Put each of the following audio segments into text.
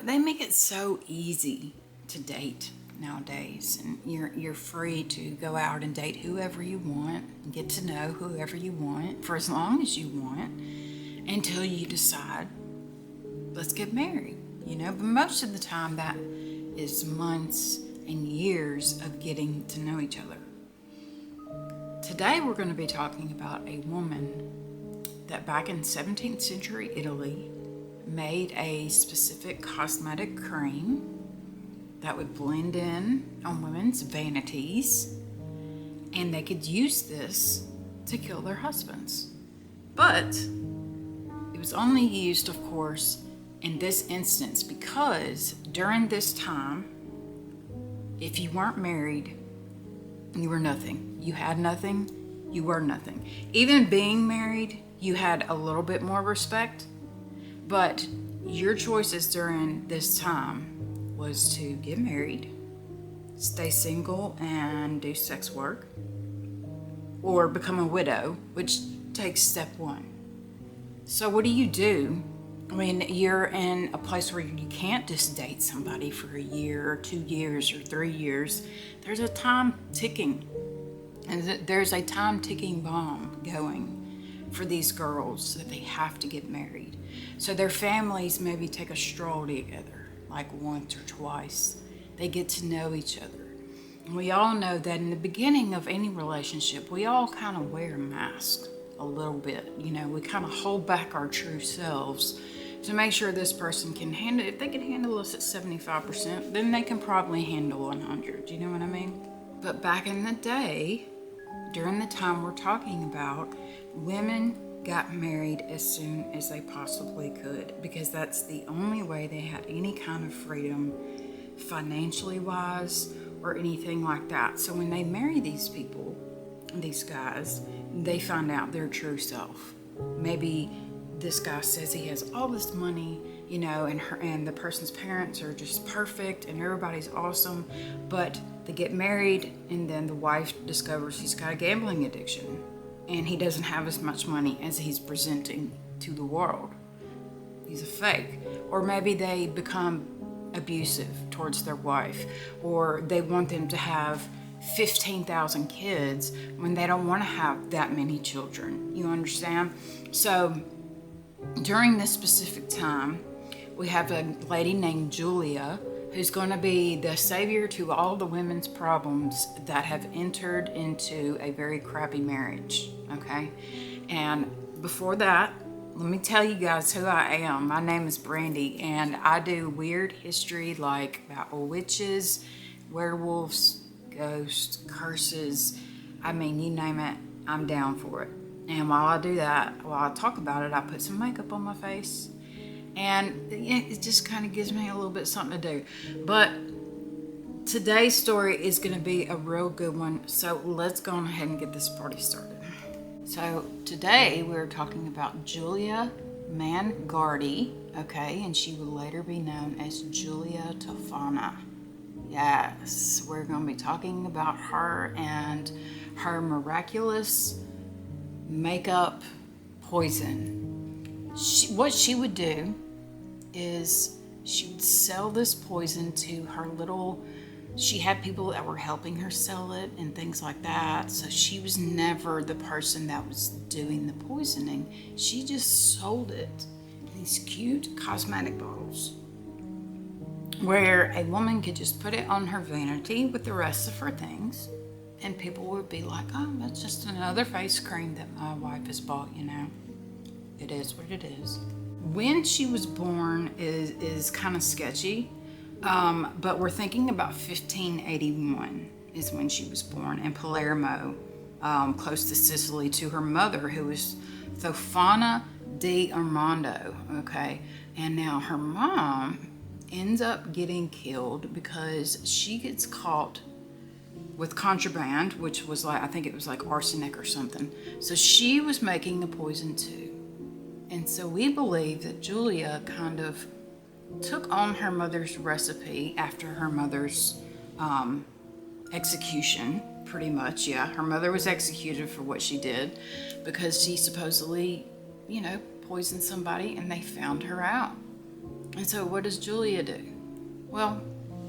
they make it so easy to date nowadays, and you're free to go out and date whoever you want and get to know whoever you want for as long as you want until you decide, let's get married, but most of the time that is months and years of getting to know each other. Today we're going to be talking about a woman that back in 17th century Italy made a specific cosmetic cream that would blend in on women's vanities, and they could use this to kill their husbands. But it was only used, of course, in this instance because during this time, if you weren't married, you were nothing. You had nothing, you were nothing. Even being married, you had a little bit more respect, but your choices during this time was to get married, stay single and do sex work, or become a widow, which takes step one. So what do you do when you're in a place where you can't just date somebody for a year or 2 years or 3 years? There's a time ticking, and there's a time ticking bomb going for these girls that they have to get married. So their families maybe take a stroll together, like once or twice. They get to know each other. And we all know that in the beginning of any relationship, we all kind of wear a mask a little bit. We kind of hold back our true selves to make sure this person can handle, if they can handle us at 75%, then they can probably handle 100. You know what I mean? But back in the day, during the time we're talking about, women got married as soon as they possibly could because that's the only way they had any kind of freedom financially wise or anything like that. So when they marry these people, these guys, they find out their true self. Maybe this guy says he has all this money, and the person's parents are just perfect and everybody's awesome, but they get married and then the wife discovers he's got a gambling addiction and he doesn't have as much money as he's presenting to the world. He's a fake. Or maybe they become abusive towards their wife, or they want them to have 15,000 kids when they don't want to have that many children. You understand? So during this specific time, we have a lady named Giulia who's going to be the savior to all the women's problems that have entered into a very crappy marriage, okay? And before that, let me tell you guys who I am. My name is Brandy, and I do weird history like about witches, werewolves, ghosts, curses. I mean, you name it, I'm down for it. And while I do that, while I talk about it, I put some makeup on my face. And it just kind of gives me a little bit something to do. But today's story is going to be a real good one. So let's go on ahead and get this party started. So today we're talking about Giulia Mangardi, okay? And she will later be known as Giulia Tofana. Yes, we're going to be talking about her and her miraculous makeup poison. What she would do is she would sell this poison to her she had people that were helping her sell it and things like that. So she was never the person that was doing the poisoning. She just sold it in these cute cosmetic bottles where a woman could just put it on her vanity with the rest of her things, and people would be like, oh, that's just another face cream that my wife has bought, It is what it is. When she was born is kind of sketchy, but we're thinking about 1581 is when she was born in Palermo, close to Sicily, to her mother, who was Tofana di Armando, okay? And now her mom ends up getting killed because she gets caught with contraband, which was I think it was like arsenic or something. So she was making the poison too. And so we believe that Giulia kind of took on her mother's recipe after her mother's execution, pretty much. Yeah, her mother was executed for what she did because she supposedly, poisoned somebody, and they found her out. And so what does Giulia do? Well,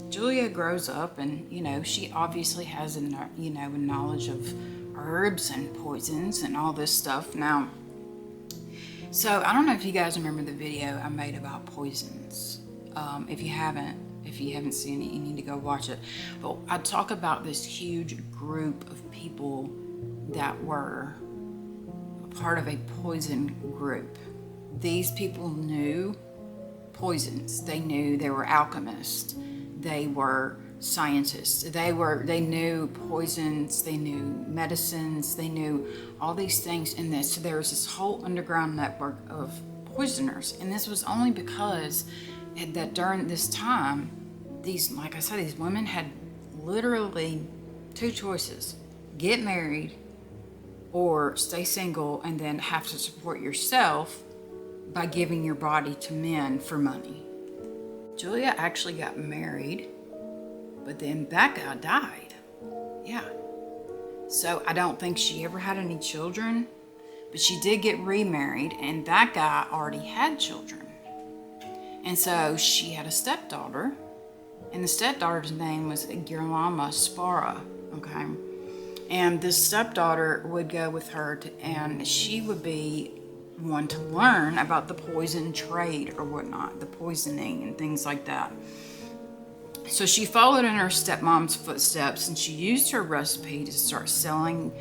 Giulia grows up and, she obviously has a knowledge of herbs and poisons and all this stuff. Now, so I don't know if you guys remember the video I made about poisons. If you haven't seen it, you need to go watch it. But I talk about this huge group of people that were part of a poison group. These people knew poisons. They knew they were alchemists. They were scientists. They knew poisons. They knew medicines. They knew all these things in this. So there was this whole underground network of poisoners. And this was only because that during this time, these women had literally two choices: get married or stay single and then have to support yourself by giving your body to men for money. Giulia actually got married, but then that guy died. Yeah. So I don't think she ever had any children, but she did get remarried, and that guy already had children. And so she had a stepdaughter, and the stepdaughter's name was Giulia Tofana, okay? And this stepdaughter would go with her, and she would be one to learn about the poison trade or whatnot, the poisoning and things like that. So she followed in her stepmom's footsteps, and she used her recipe to start selling,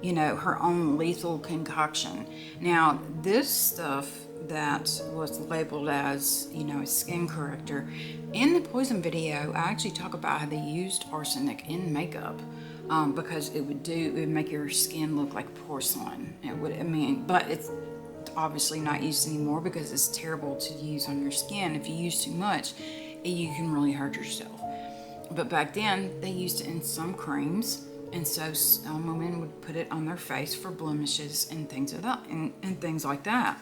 her own lethal concoction. Now, this stuff that was labeled as, a skin corrector, in the poison video, I actually talk about how they used arsenic in makeup. Because it would make your skin look like porcelain. But it's obviously not used anymore because it's terrible to use on your skin. If you use too much, you can really hurt yourself. But back then, they used it in some creams, and so some women would put it on their face for blemishes and things like that.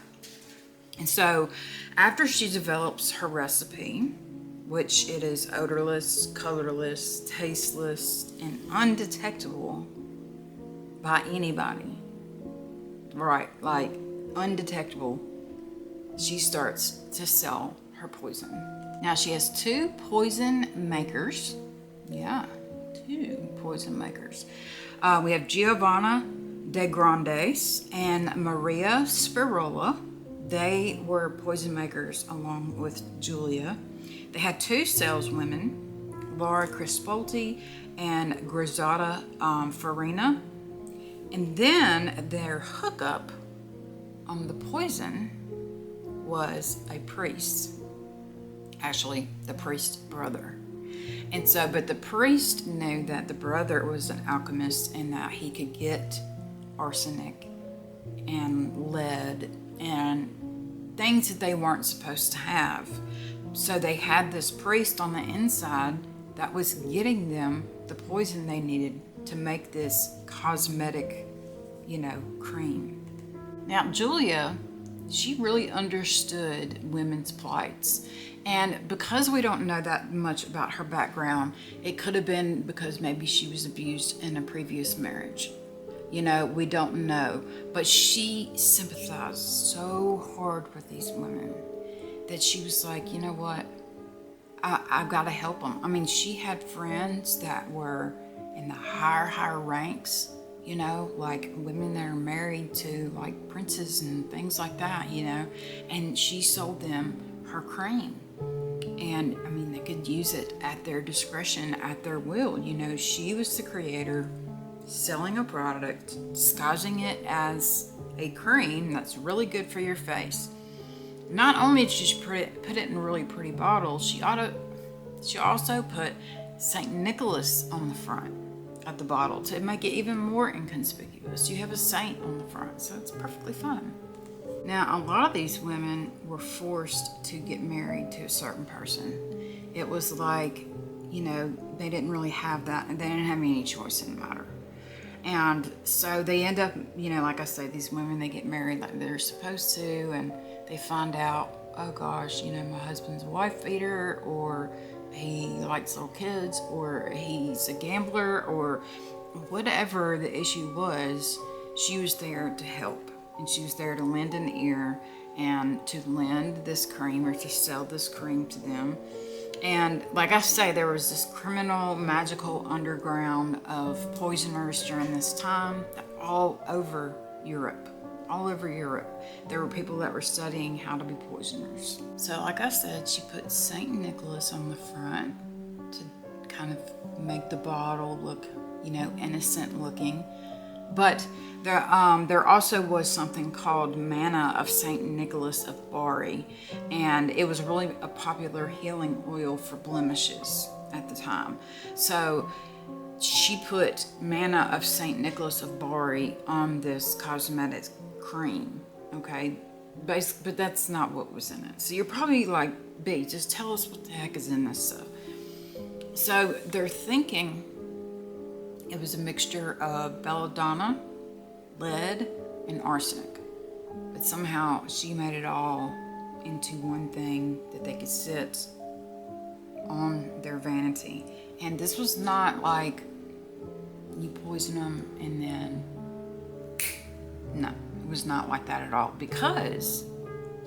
And so, after she develops her recipe, which it is odorless, colorless, tasteless, and undetectable by anybody. Right, like undetectable. She starts to sell her poison. Now she has two poison makers. Yeah, two poison makers. We have Giovanna de Grandes and Maria Spirola. They were poison makers along with Giulia. They had two saleswomen, Laura Crispolti and Griselda Farina. And then their hookup on the poison was a priest. Actually, the priest's brother. And so, but the priest knew that the brother was an alchemist and that he could get arsenic and lead and things that they weren't supposed to have. So they had this priest on the inside that was getting them the poison they needed to make this cosmetic, cream. Now, Giulia, she really understood women's plights. And because we don't know that much about her background, it could have been because maybe she was abused in a previous marriage. We don't know. But she sympathized so hard with these women that she was like, you know what? I've got to help them. I mean, she had friends that were in the higher ranks, like women that are married to like princes and things like that, and she sold them her cream. And I mean, they could use it at their discretion, at their will. She was the creator, selling a product, disguising it as a cream that's really good for your face. Not only did she put it in really pretty bottles, she also put St. Nicholas on the front of the bottle to make it even more inconspicuous. You have a saint on the front, so it's perfectly fine. Now, a lot of these women were forced to get married to a certain person. It was like, they didn't really have that, and they didn't have any choice in the matter. And so they end up, like I say, these women, they get married like they're supposed to, and they find out, oh gosh, my husband's a wife beater, or he likes little kids, or he's a gambler, or whatever the issue was. She was there to help, and she was there to lend an ear and to lend this cream or to sell this cream to them. And like I say, there was this criminal, magical underground of poisoners during this time all over Europe. All over Europe, there were people that were studying how to be poisoners. So like I said, she put St. Nicholas on the front to kind of make the bottle look, innocent looking. But there also was something called manna of St. Nicholas of Bari, and it was really a popular healing oil for blemishes at the time. So she put manna of St. Nicholas of Bari on this cosmetic cream, okay? But that's not what was in it. So you're probably like, B, just tell us what the heck is in this stuff. So they're thinking it was a mixture of belladonna, lead, and arsenic. But somehow she made it all into one thing that they could sit on their vanity. And this was not like you poison them and then, no, it was not like that at all, because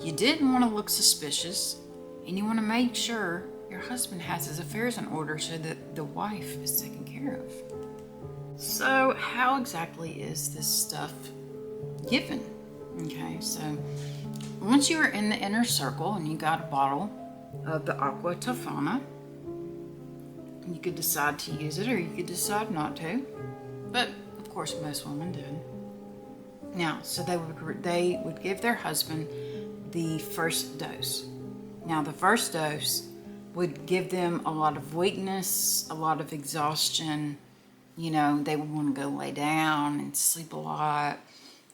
you didn't want to look suspicious and you want to make sure your husband has his affairs in order so that the wife is taken care of. So how exactly is this stuff given? Okay, so once you were in the inner circle and you got a bottle of the Aqua Tofana, you could decide to use it or you could decide not to, but of course most women did. Now, so they would give their husband the first dose. Now, the first dose would give them a lot of weakness, a lot of exhaustion. They would want to go lay down and sleep a lot.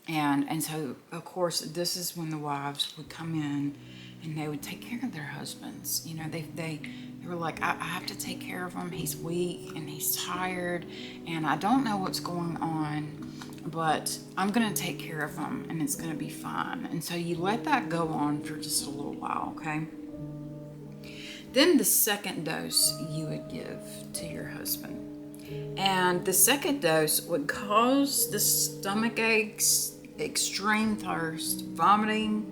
And so, of course, this is when the wives would come in and they would take care of their husbands. They were like, I have to take care of him. He's weak and he's tired and I don't know what's going on, but I'm going to take care of him and it's going to be fine. And so you let that go on for just a little while, okay? Then the second dose you would give to your husband. And the second dose would cause the stomach aches, extreme thirst, vomiting,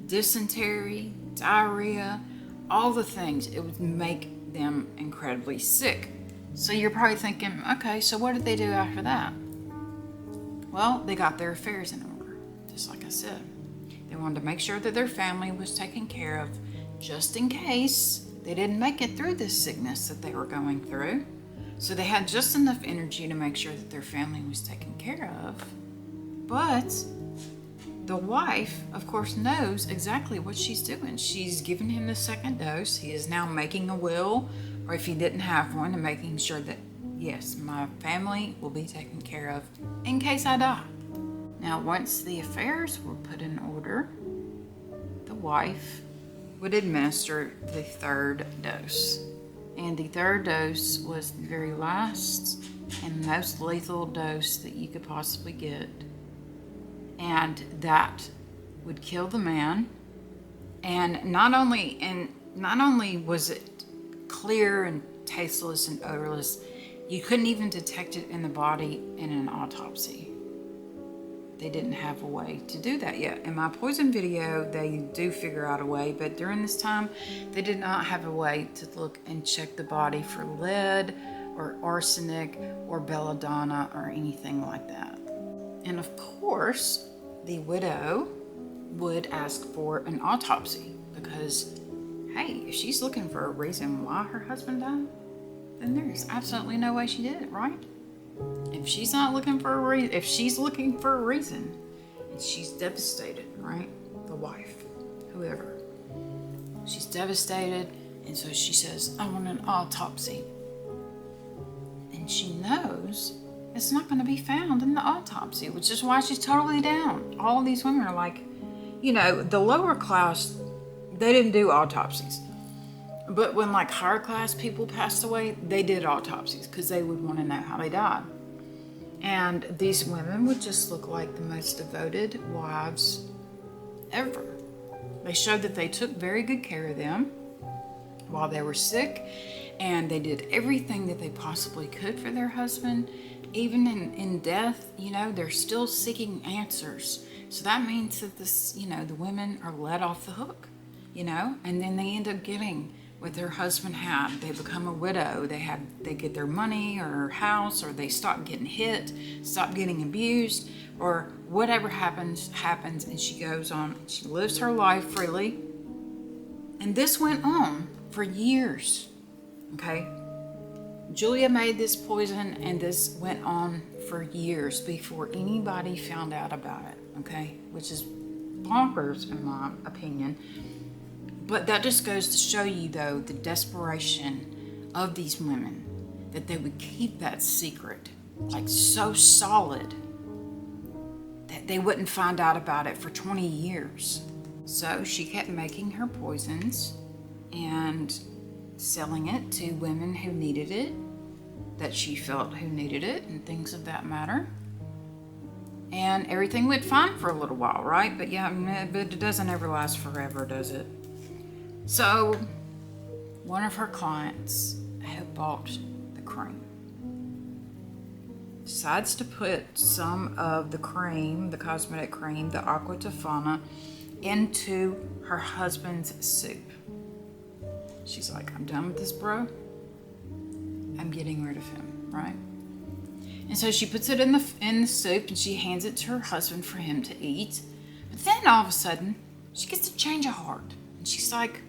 dysentery, diarrhea, all the things. It would make them incredibly sick. So you're probably thinking, okay, so what did they do after that? Well, they got their affairs in order, just like I said. They wanted to make sure that their family was taken care of just in case they didn't make it through this sickness that they were going through. So they had just enough energy to make sure that their family was taken care of. But the wife, of course, knows exactly what she's doing. She's given him the second dose. He is now making a will, or if he didn't have one, and making sure that, yes, my family will be taken care of in case I die. Now, once the affairs were put in order, the wife would administer the third dose. And the third dose was the very last and most lethal dose that you could possibly get. And that would kill the man. And not only was it clear and tasteless and odorless, you couldn't even detect it in the body in an autopsy. They didn't have a way to do that yet. In my poison video, they do figure out a way, but during this time, they did not have a way to look and check the body for lead or arsenic or belladonna or anything like that. And of course, the widow would ask for an autopsy because, hey, if she's looking for a reason why her husband died, then there's absolutely no way she did it, right? If she's not looking for a reason, if she's looking for a reason, and she's devastated, right? The wife, whoever. She's devastated, and so she says, I want an autopsy. And she knows it's not going to be found in the autopsy, which is why she's totally down. All of these women are like, the lower class, they didn't do autopsies. But when like higher class people passed away, they did autopsies because they would want to know how they died. And these women would just look like the most devoted wives ever. They showed that they took very good care of them while they were sick, and they did everything that they possibly could for their husband. Even in death, they're still seeking answers So that means that this, the women are let off the hook, and then they end up getting what their husband had. They become a widow. They get their money or house, or they stop getting hit, stop getting abused, or whatever happens, and she goes on, she lives her life freely. And this went on for years, okay? Giulia made this poison, and this went on for years before anybody found out about it, okay? Which is bonkers in my opinion. But that just goes to show you, though, the desperation of these women, that they would keep that secret, like so solid, that they wouldn't find out about it for 20 years. So she kept making her poisons and selling it to women who needed it, that she felt who needed it, and things of that matter. And everything went fine for a little while, right? But yeah, but it doesn't ever last forever, does it? So one of her clients had bought the cream, decides to put some of the cream, the cosmetic cream, the Aqua Tofana, into her husband's soup. She's like, I'm done with this bro. I'm getting rid of him, right? And so she puts it in the soup, and she hands it to her husband for him to eat. But then all of a sudden, she gets a change of heart. And she's like,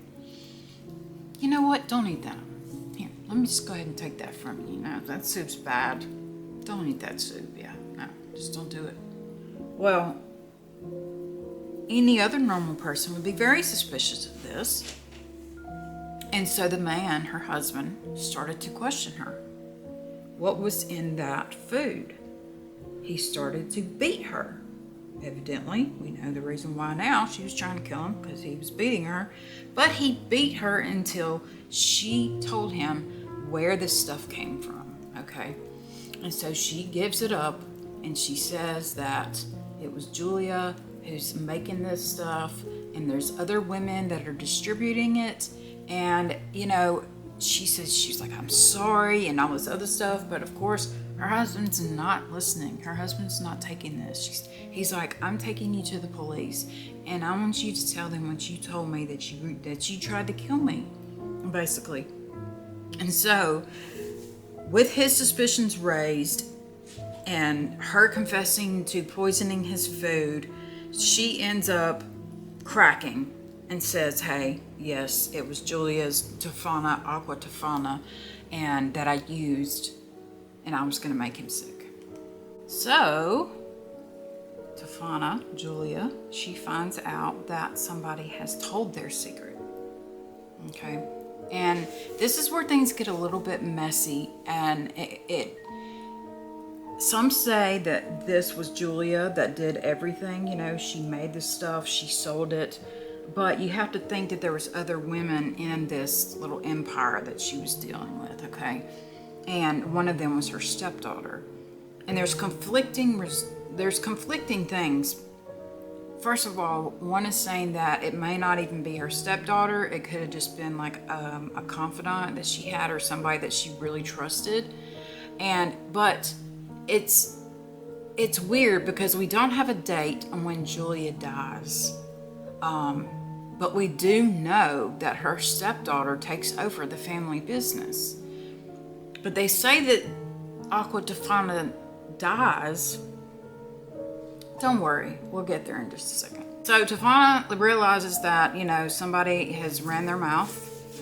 you know what? Don't eat that. Here, let me just go ahead and take that from you. No, that soup's bad. Don't eat that soup. Yeah, no, just don't do it. Well, any other normal person would be very suspicious of this. And so the man, her husband, started to question her. What was in that food? He started to beat her. Evidently, we know the reason why now. She was trying to kill him because he was beating her. But he beat her until she told him where this stuff came from, okay? And so she gives it up, and she says that it was Giulia who's making this stuff, and there's other women that are distributing it. And, she says, she's like, I'm sorry, and all this other stuff. But of course, her husband's not listening. Her husband's not taking this. He's like, I'm taking you to the police, and I want you to tell them what you told me, that you tried to kill me, basically. And so, with his suspicions raised and her confessing to poisoning his food, she ends up cracking and says, hey, yes, it was Giulia's Tofana, Aqua Tofana, and that I used, and I was going to make him sick. So, Tofana, Giulia, she finds out that somebody has told their secret. Okay? And this is where things get a little bit messy, and some say that this was Giulia that did everything. She made the stuff, she sold it. But you have to think that there was other women in this little empire that she was dealing with, okay? And one of them was her stepdaughter. And there's conflicting things. First of all, one is saying that it may not even be her stepdaughter. It could have just been like a confidant that she had, or somebody that she really trusted. But it's weird because we don't have a date on when Giulia dies. But we do know that her stepdaughter takes over the family business. But they say that Aqua Tofana dies. Don't worry, we'll get there in just a second. So Tofana realizes that, somebody has ran their mouth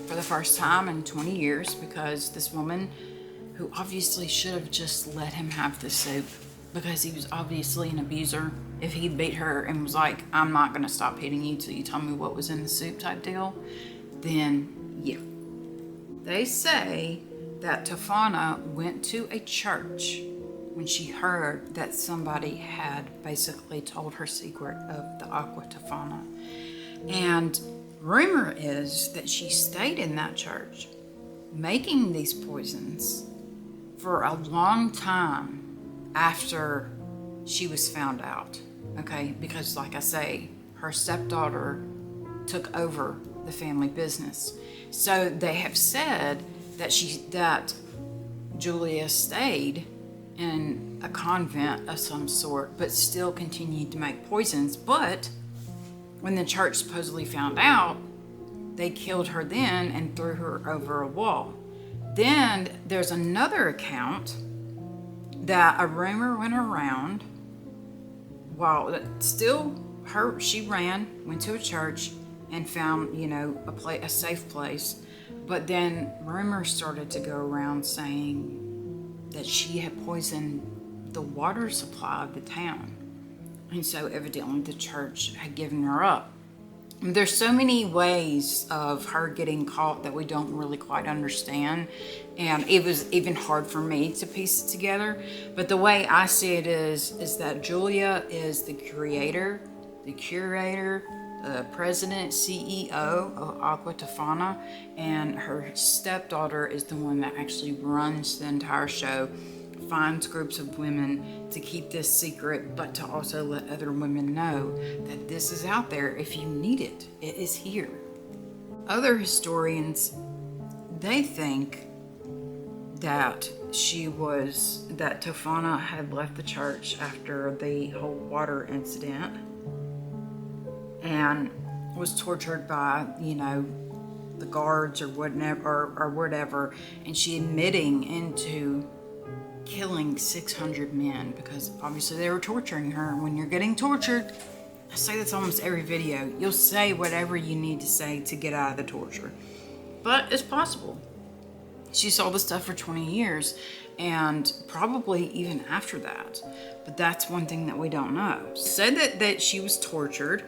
for the first time in 20 years, because this woman, who obviously should have just let him have the soup, because he was obviously an abuser. If he beat her and was like, I'm not going to stop hitting you till you tell me what was in the soup type deal, then yeah. They say that Tofana went to a church when she heard that somebody had basically told her secret of the Aqua Tofana. And rumor is that she stayed in that church making these poisons for a long time after she was found out, okay? Because like I say, her stepdaughter took over the family business. So they have said that Giulia stayed in a convent of some sort, but still continued to make poisons. But when the church supposedly found out, they killed her then and threw her over a wall. Then there's another account that a rumor went around while still she went to a church and found, a safe place. But then rumors started to go around saying that she had poisoned the water supply of the town. And so evidently the church had given her up. And there's so many ways of her getting caught that we don't really quite understand. And it was even hard for me to piece it together. But the way I see it is that Giulia is the curator, the president, CEO of Aqua Tofana, and her stepdaughter is the one that actually runs the entire show, finds groups of women to keep this secret, but to also let other women know that this is out there. If you need it, it is here. Other historians, they think that that Tofana had left the church after the whole water incident and was tortured by, the guards or whatever, and she admitting into killing 600 men, because obviously they were torturing her. When you're getting tortured, I say this almost every video, you'll say whatever you need to say to get out of the torture. But it's possible. She saw this stuff for 20 years, and probably even after that. But that's one thing that we don't know. Said that she was tortured,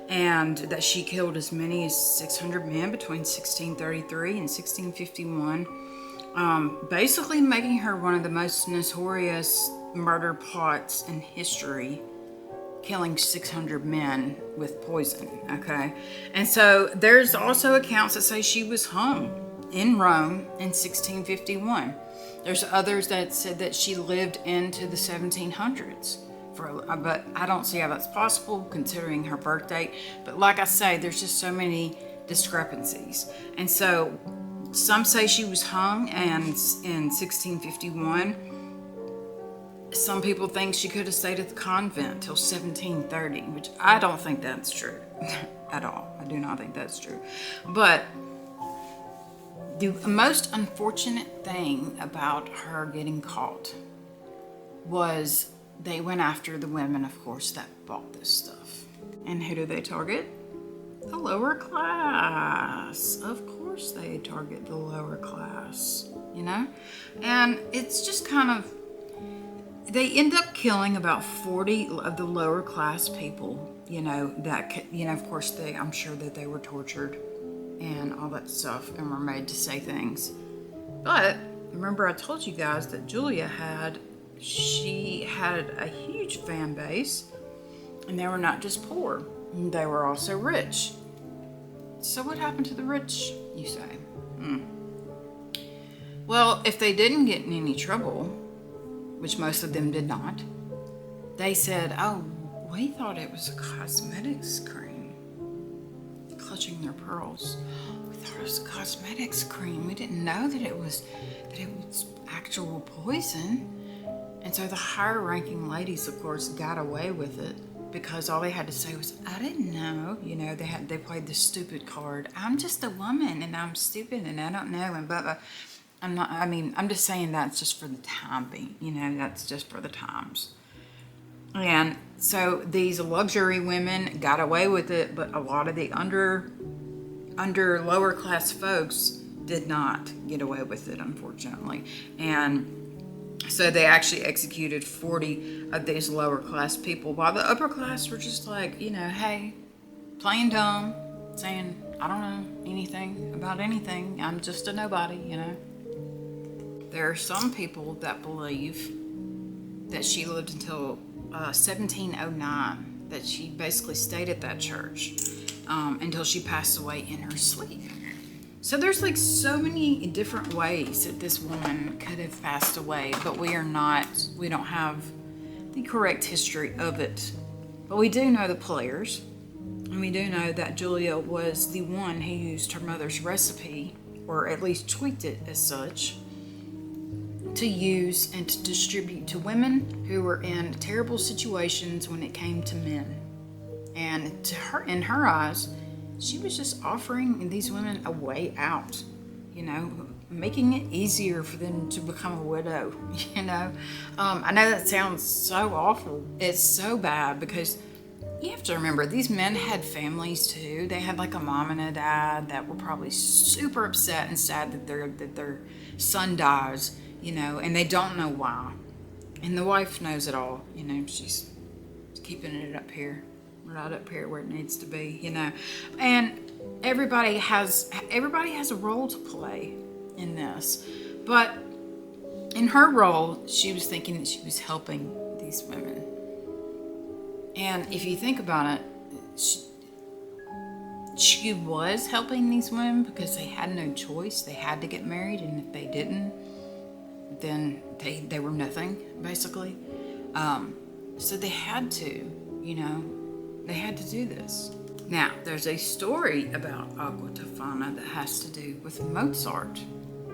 and that she killed as many as 600 men between 1633 and 1651, basically making her one of the most notorious murder plots in history, killing 600 men with poison, okay? And so there's also accounts that say she was hung in Rome in 1651. There's others that said that she lived into the 1700s. But I don't see how that's possible considering her birth date. But like I say, there's just so many discrepancies. And so some say she was hung and in 1651. Some people think she could have stayed at the convent till 1730, which I don't think that's true at all. I do not think that's true. But the most unfortunate thing about her getting caught was they went after the women, of course, that bought this stuff. And who do they target? The lower class. Of course they target the lower class, And it's just kind of, they end up killing about 40 of the lower class people, of course I'm sure that they were tortured and all that stuff and were made to say things. But remember I told you guys that Giulia had a huge fan base, and they were not just poor, they were also rich. So what happened to the rich, you say? Well, if they didn't get in any trouble, which most of them did not, they said, oh, we thought it was a cosmetics cream. Clutching their pearls. We thought it was a cosmetics cream. We didn't know that it was actual poison. And so the higher ranking ladies, of course, got away with it because all they had to say was, I didn't know. They played the stupid card. I'm just a woman and I'm stupid and I don't know and blah, blah. I'm just saying that's just for the time being, that's just for the times. And so these luxury women got away with it, but a lot of the under lower class folks did not get away with it, unfortunately. And so they actually executed 40 of these lower class people, while the upper class were just like, hey, playing dumb, saying, I don't know anything about anything. I'm just a nobody, There are some people that believe that she lived until 1709, that she basically stayed at that church until she passed away in her sleep. So there's so many different ways that this woman could have passed away, but we don't have the correct history of it. But we do know the players, and we do know that Giulia was the one who used her mother's recipe, or at least tweaked it as such, to use and to distribute to women who were in terrible situations when it came to men. And to her, in her eyes, she was just offering these women a way out, making it easier for them to become a widow, I know that sounds so awful. It's so bad because you have to remember, these men had families too. They had like a mom and a dad that were probably super upset and sad that their son dies, and they don't know why. And the wife knows it all, she's keeping it up here, right up here where it needs to be, And everybody has a role to play in this. But in her role, she was thinking that she was helping these women. And if you think about it, she was helping these women because they had no choice. They had to get married, and if they didn't, then they were nothing, basically. So they had to, they had to do this. Now, there's a story about Aqua Tofana that has to do with Mozart.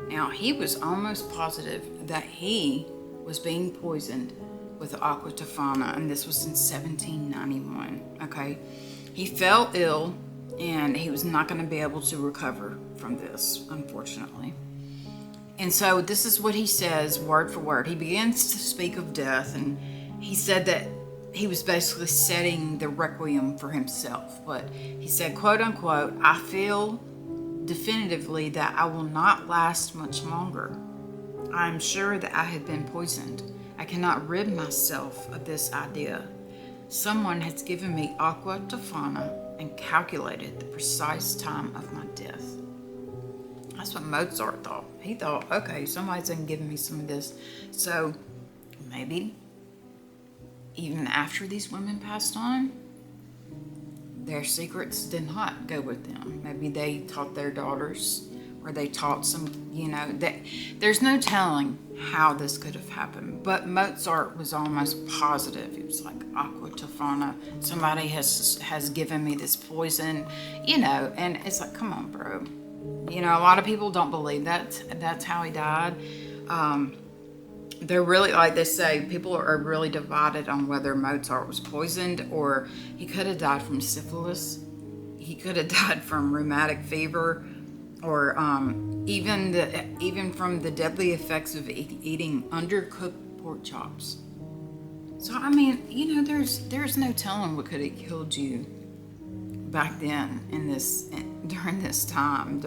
Now, he was almost positive that he was being poisoned with Aqua Tofana, and this was in 1791, okay? He fell ill, and he was not going to be able to recover from this, unfortunately. And so this is what he says, word for word. He begins to speak of death, and he said that he was basically setting the requiem for himself. But he said, quote unquote, "I feel definitively that I will not last much longer. I am sure that I have been poisoned. I cannot rid myself of this idea. Someone has given me Aqua Tofana and calculated the precise time of my death." That's what Mozart thought. He thought, okay, somebody's been giving me some of this. So maybe even after these women passed on, their secrets did not go with them. Maybe they taught their daughters, or they taught some, there's no telling how this could have happened. But Mozart was almost positive. He was like, Aqua Tofana, somebody has given me this poison, and it's like, come on, bro. A lot of people don't believe that's how he died. They're really, like they say, people are really divided on whether Mozart was poisoned or he could have died from syphilis. He could have died from rheumatic fever, or even from the deadly effects of eating undercooked pork chops. So I mean, there's no telling what could have killed you back then during this time.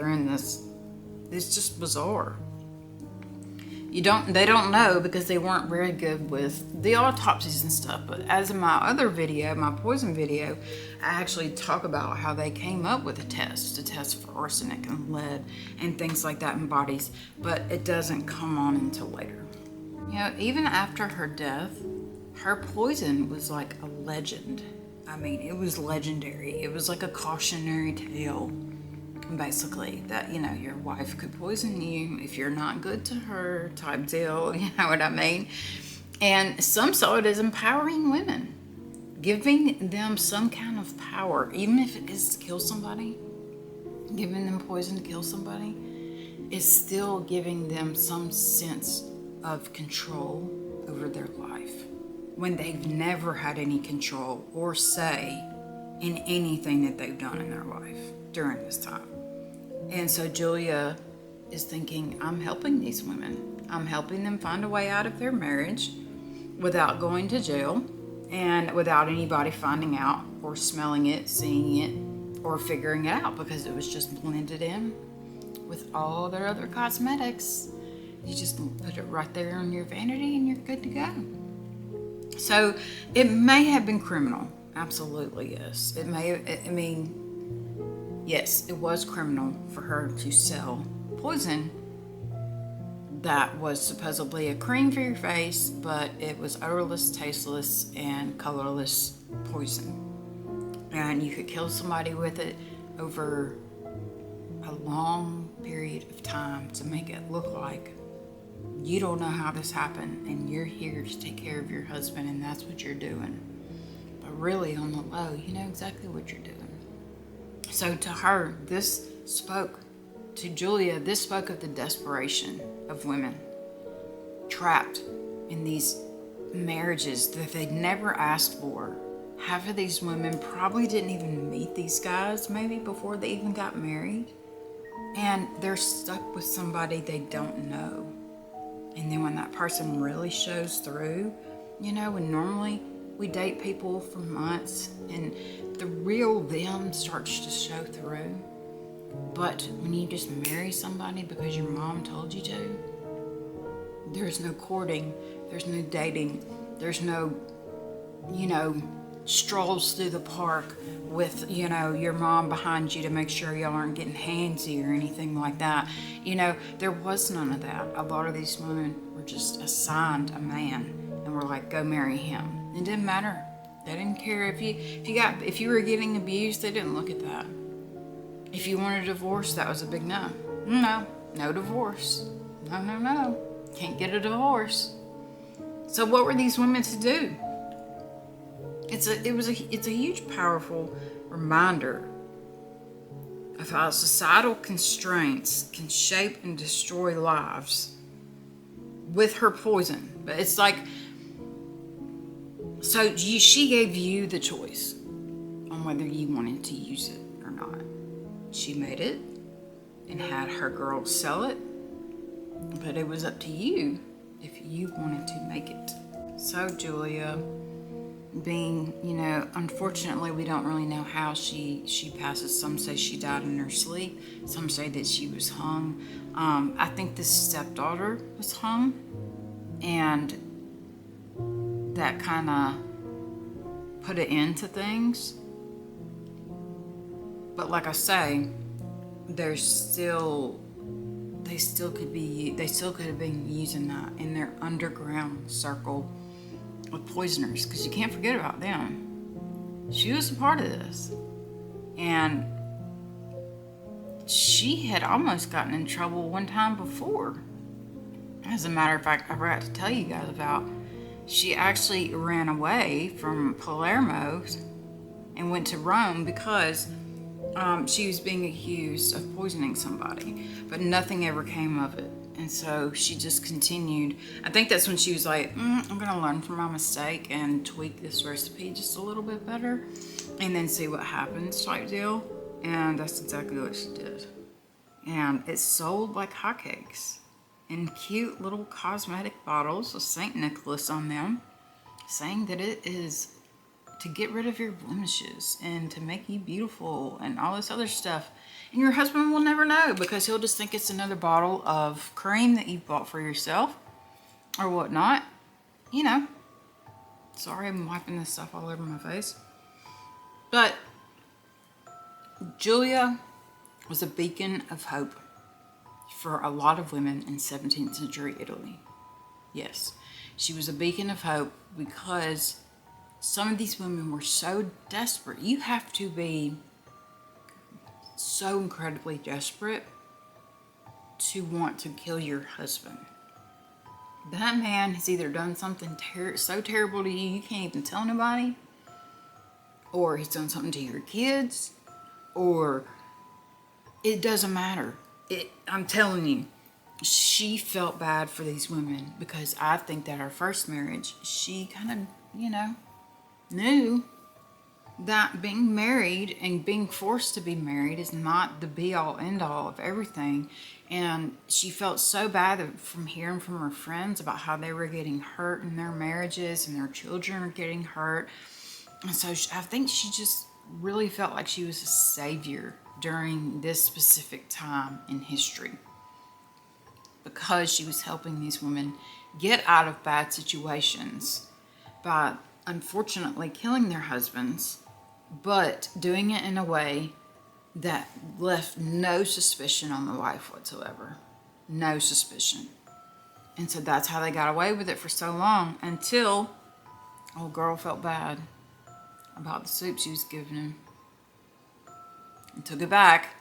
It's just bizarre. They don't know because they weren't very good with the autopsies and stuff. But as in my other video, my poison video, I actually talk about how they came up with a test to test for arsenic and lead and things like that in bodies, but it doesn't come on until later. Even after her death, her poison was like a legend. I mean, it was legendary. It was like a cautionary tale, basically, that, your wife could poison you if you're not good to her, type deal, you know what I mean? And some saw it as empowering women, giving them some kind of power, even if it is to kill somebody. Giving them poison to kill somebody is still giving them some sense of control over their life, when they've never had any control or say in anything that they've done in their life during this time. And so Giulia is thinking, I'm helping these women. I'm helping them find a way out of their marriage without going to jail and without anybody finding out or smelling it, seeing it, or figuring it out, because it was just blended in with all their other cosmetics. You just put it right there on your vanity and you're good to go. So it may have been criminal. Absolutely, yes. Yes, it was criminal for her to sell poison that was supposedly a cream for your face, but it was odorless, tasteless, and colorless poison. And you could kill somebody with it over a long period of time to make it look like you don't know how this happened and you're here to take care of your husband and that's what you're doing. But really, on the low, you know exactly what you're doing. So to her, to Giulia, this spoke of the desperation of women. trapped in these marriages that they'd never asked for. Half of these women probably didn't even meet these guys maybe before they even got married. And they're stuck with somebody they don't know. And then when that person really shows through, when normally we date people for months and the real them starts to show through. But when you just marry somebody because your mom told you to, there's no courting, there's no dating, there's no, strolls through the park with, your mom behind you to make sure y'all aren't getting handsy or anything like that. There was none of that. A lot of these women were just assigned a man and were like, go marry him. It didn't matter. They didn't care if you were getting abused, they didn't look at that. If you wanted a divorce, that was a big no. No divorce. No. Can't get a divorce. So what were these women to do? It's a huge, powerful reminder of how societal constraints can shape and destroy lives with her poison. But it's like, she gave you the choice on whether you wanted to use it or not. She made it and had her girls sell it, but it was up to you if you wanted to make it. So Giulia, being, unfortunately we don't really know how she passes. Some say she died in her sleep. Some say that she was hung. I think the stepdaughter was hung, and that kind of put an end to things. But like I say, they still could have been using that in their underground circle of poisoners, because you can't forget about them. She was a part of this, and she had almost gotten in trouble one time before. As a matter of fact, I forgot to tell you guys about, she actually ran away from Palermo and went to Rome because she was being accused of poisoning somebody, but nothing ever came of it. And so she just continued. I think that's when she was like, I'm going to learn from my mistake and tweak this recipe just a little bit better and then see what happens type deal. And that's exactly what she did. And it's sold like hotcakes in cute little cosmetic bottles with St. Nicholas on them, saying that it is to get rid of your blemishes and to make you beautiful and all this other stuff. And your husband will never know because he'll just think it's another bottle of cream that you bought for yourself or whatnot. Sorry, I'm wiping this stuff all over my face. But Giulia was a beacon of hope for a lot of women in 17th century Italy. Yes, she was a beacon of hope because some of these women were so desperate. You have to be so incredibly desperate to want to kill your husband. That man has either done something so terrible to you you can't even tell nobody, or he's done something to your kids, or it doesn't matter. I'm telling you, she felt bad for these women because I think that her first marriage, she kind of, knew that being married and being forced to be married is not the be-all, end-all of everything. And she felt so bad from hearing from her friends about how they were getting hurt in their marriages and their children are getting hurt. And so I think she just really felt like she was a savior during this specific time in history, because she was helping these women get out of bad situations by unfortunately killing their husbands, but doing it in a way that left no suspicion on the wife whatsoever. No suspicion. And so that's how they got away with it for so long, until old girl felt bad about the soup she was giving him and took it back.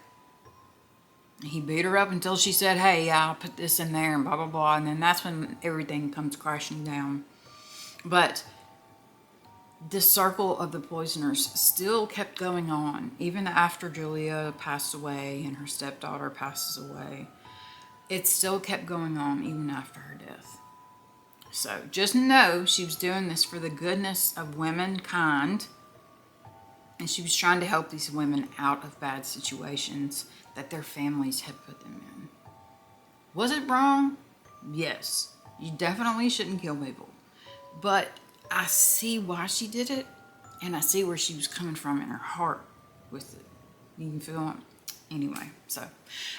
He beat her up until she said, hey, yeah, I'll put this in there and blah, blah, blah. And then that's when everything comes crashing down. But the circle of the poisoners still kept going on, even after Giulia passed away and her stepdaughter passes away. It still kept going on even after her death. So just know she was doing this for the goodness of womankind. And she was trying to help these women out of bad situations that their families had put them in. Was it wrong? Yes. You definitely shouldn't kill people. But I see why she did it. And I see where she was coming from in her heart with it. You can feel it. Anyway, so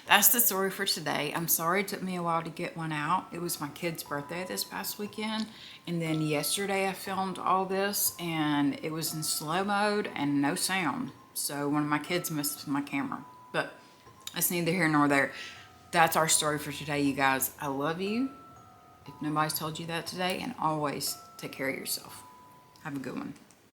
that's the story for today. I'm sorry it took me a while to get one out. It was my kid's birthday this past weekend. And then yesterday I filmed all this and it was in slow mode and no sound. So one of my kids messed with my camera. But that's neither here nor there. That's our story for today, you guys. I love you. If nobody's told you that today, and always take care of yourself. Have a good one.